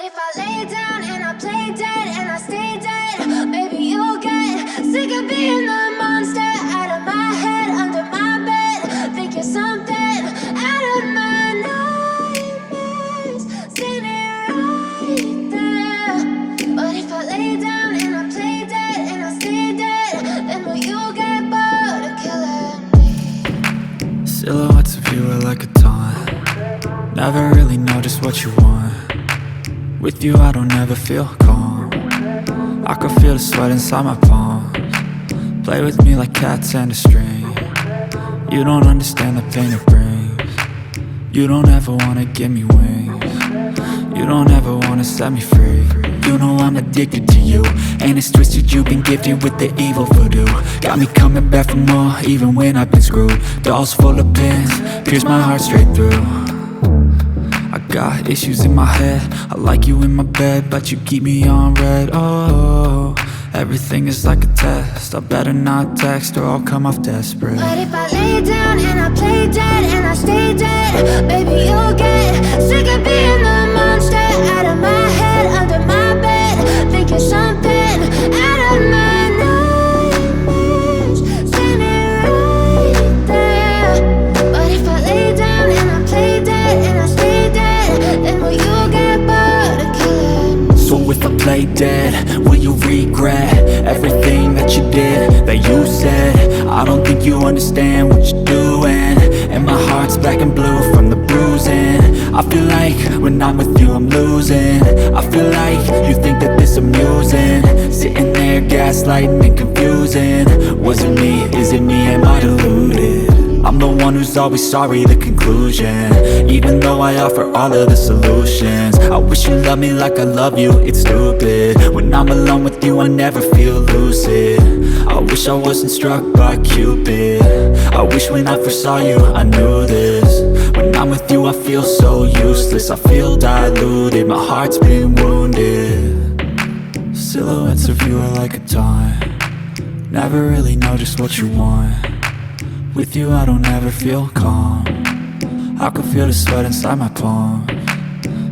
if I lay down and I play dead and I stay dead, maybe you'll get sick of being the monster out of my head, under my bed, thinking something out of my nightmares, standing right there. But if I lay down and I play dead and I stay dead, then will you get bored of killing me? Silhouettes of you are like a taunt. Never really know just what you want. With you I don't ever feel calm. I can feel the sweat inside my palms. Play with me like cats and a string. You don't understand the pain it brings. You don't ever wanna give me wings. You don't ever wanna set me free. You know I'm addicted to you, and it's twisted, you've been gifted with the evil voodoo. Got me coming back for more, even when I've been screwed. Dolls full of pins, pierce my heart straight through. I got issues in my head, I like you in my bed, but you keep me on red. Oh, everything is like a test, I better not text or I'll come off desperate. But if I lay down and I play dead and I stay dead, maybe you'll get sick of being the monster out of my head, under my bed, thinking something out of my nightmares, standing right there. But if I lay down and I play dead and I stay dead, then will you get bored of killing me? So if I play dead, will you regret everything that you did, that you said? I don't think you understand what you're doing, and my heart's black and blue from the bruising. I feel like when I'm with you I'm losing. I feel like you think that this amusing, sitting there gaslighting and confusing. Was it me? Is it me? Am I deluded? I'm the one who's always sorry, the conclusion, even though I offer all of the solutions. I wish you loved me like I love you, it's stupid. When I'm alone with you I never feel lucid. I wish I wasn't struck by Cupid. I wish when I first saw you I knew this. When I'm with you I feel so useless, I feel diluted, my heart's been wounded. Silhouettes of you are like a taunt. Never really know just what you want. With you I don't ever feel calm. I can feel the sweat inside my palms.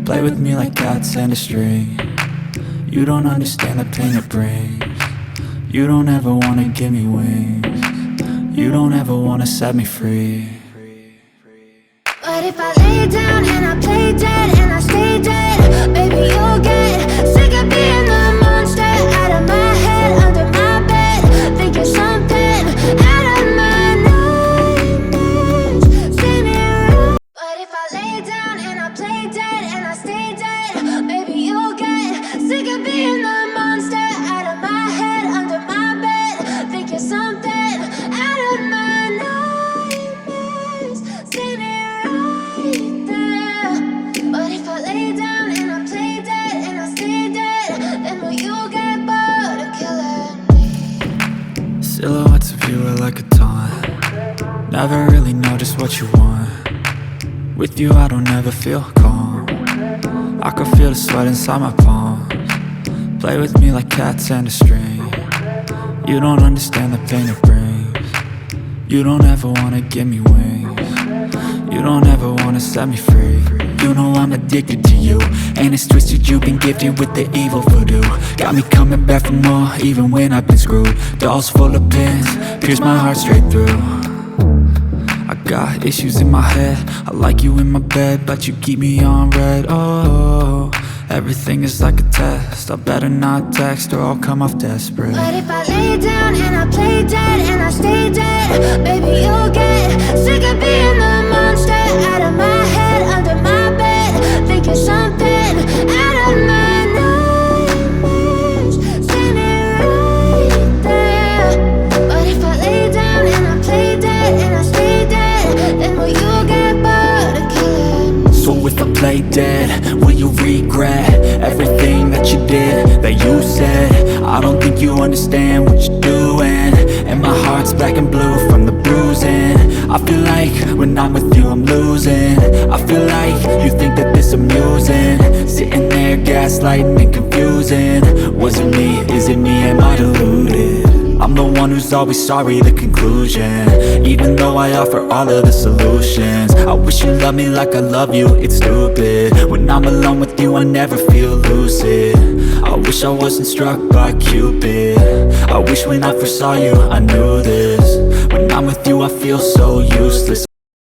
Play with me like cats and a string. You don't understand the pain it brings. You don't ever wanna give me wings. You don't ever wanna set me free. But if I lay down and I play dead and I stay dead, maybe you'll get sick of being the monster out of my head, under my bed, thinking something out of my nightmares, standing right. But if I lay down and I play dead and I stay dead, maybe you'll get sick of being the monster out of my head, under my bed, thinking something out of my nightmares, standing right there. But if I lay down and I play dead and I stay dead, then will you get bored of killing me? Silhouettes of you are like a taunt. Never really know just what you want. With you I don't ever feel calm. I can feel the sweat inside my palms. Play with me like cats and a string. You don't understand the pain it brings. You don't ever wanna give me wings. You don't ever wanna set me free. You know I'm addicted to you, and it's twisted, you've been gifted with the evil voodoo. Got me coming back for more, even when I've been screwed. Dolls full of pins, pierce my heart straight through. I got issues in my head, I like you in my bed, but you keep me on red. Oh, everything is like a test, I better not text or I'll come off desperate. But if I lay down and I play dead and I stay dead, maybe you'll get sick of being the monster out of my head, under my bed, thinking something out of my nightmares, standing right there. But if I lay down and I play dead and I stay dead, then will you get bored of killing me? So if I play dead, will you regret everything that you did, that you said? I don't think you understand what you're doing, and my heart's black and blue from the bruising. I feel like when I'm with you I'm losing. I feel like you think that this amusing, sitting there gaslighting and confusing. Was it me? Is it me? Am I deluded? I'm the one who's always sorry, the conclusion. Even though I offer all of the solutions, I wish you loved me like I love you, it's stupid. When I'm alone with you I never feel lucid. I wish I wasn't struck by Cupid. I wish when I first saw you I knew this. When I'm with you I feel so